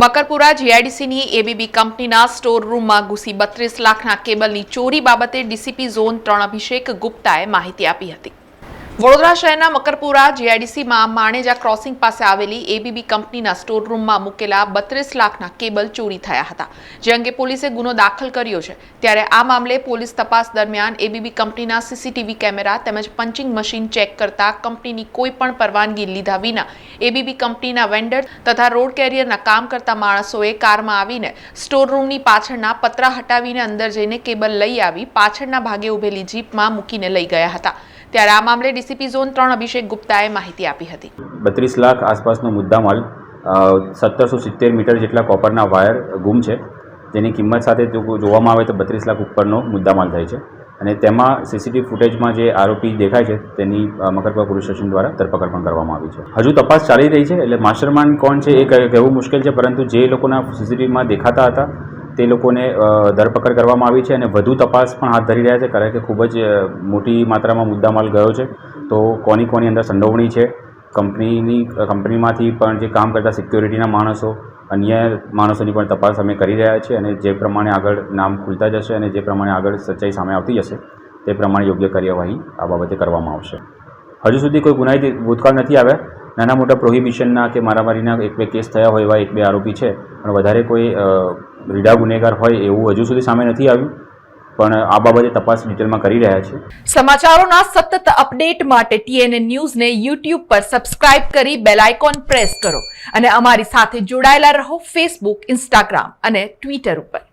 Makarpura જીઆઈડીસીની ABB કંપનીના store રૂમમાં ઘૂસી 32 લાખના કેબલની ચોરી બાબતે ડીસીપી ઝોન 3 અભિષેક ગુપ્તાએ માહિતી આપી હતી। વડોદરા શહેરના મકરપુરા જીઆઈડીસીમાં માણેજા ક્રોસિંગ પાસે આવેલી એબીબી કંપનીના સ્ટોર રૂમમાં મૂકેલા 32 લાખના કેબલ ચોરી થયા હતા, જે અંગે પોલીસે ગુનો દાખલ કર્યો છે। ત્યારે આ મામલે પોલીસ તપાસ દરમિયાન એબીબી કંપનીના સીસીટીવી કેમેરા તેમજ પંચિંગ મશીન ચેક કરતા કંપનીની કોઈ પણ પરવાનગી લીધા વિના એબીબી કંપનીના વેન્ડર તથા રોડ કેરિયરના કામ કરતા માણસોએ કારમાં આવીને સ્ટોર રૂમની પાછળના પતરા હટાવીને અંદર જઈને કેબલ લઈ આવી પાછળના ભાગે ઉભેલી જીપમાં મૂકીને લઈ ગયા હતા। ત્યારે આ મામલે ડીસીપી ઝોન 3 અભિષેક ગુપ્તાએ માહિતી આપી હતી। 32 લાખ આસપાસનો મુદ્દામાલ 1770 મીટર જેટલા કોપરના વાયર ગુમ છે, જેની કિંમત સાથે જોવામાં આવે તો 32 લાખ ઉપરનો મુદ્દામાલ થાય છે અને તેમાં સીસીટીવી ફૂટેજમાં જે આરોપી દેખાય છે તેની મકરપુરા પોલીસ સ્ટેશન દ્વારા ધરપકડ પણ કરવામાં આવી છે। હજુ તપાસ ચાલી રહી છે, એટલે માસ્ટરમાઇન્ડ કોણ છે એ કહેવું મુશ્કેલ છે, પરંતુ જે લોકોના સીસીટીવીમાં દેખાતા હતા તે લોકોને ધરપકડ કરવામાં આવી છે અને વધુ તપાસ પણ હાથ ધરી રહ્યા છે, કારણ કે ખૂબ જ મોટી માત્રામાં મુદ્દામાલ ગયો છે। તો કોની અંદર સંડોવણી છે, કંપનીમાંથી પણ જે કામ કરતા સિક્યોરિટીના માણસો, અન્ય માણસોની પણ તપાસ અમે કરી રહ્યા છીએ અને જે પ્રમાણે આગળ નામ ખુલતા જશે અને જે પ્રમાણે આગળ સચ્ચાઈ સામે આવતી જશે તે પ્રમાણે યોગ્ય કાર્યવાહી આ બાબતે કરવામાં આવશે। હજુ સુધી કોઈ ગુનાહિત ભૂતકાળ નથી આવ્યા। નાના મોટા પ્રોહિબિશનના કે મારામારીના 1-2 કેસ થયા હોય એવા 1-2 આરોપી છે, પણ વધારે કોઈ રીડા ગુનેગાર હોય એવું હજુ સુધી સામે નથી આવ્યું, પણ આ બાબતે તપાસ ડિટેલમાં કરી રહ્યા છે। સમાચારોના સતત અપડેટ માટે TNN ન્યૂઝને YouTube પર સબસ્ક્રાઇબ કરી બેલ આઇકોન પ્રેસ કરો અને અમારી સાથે જોડાયેલા રહો Facebook, Instagram અને Twitter ઉપર।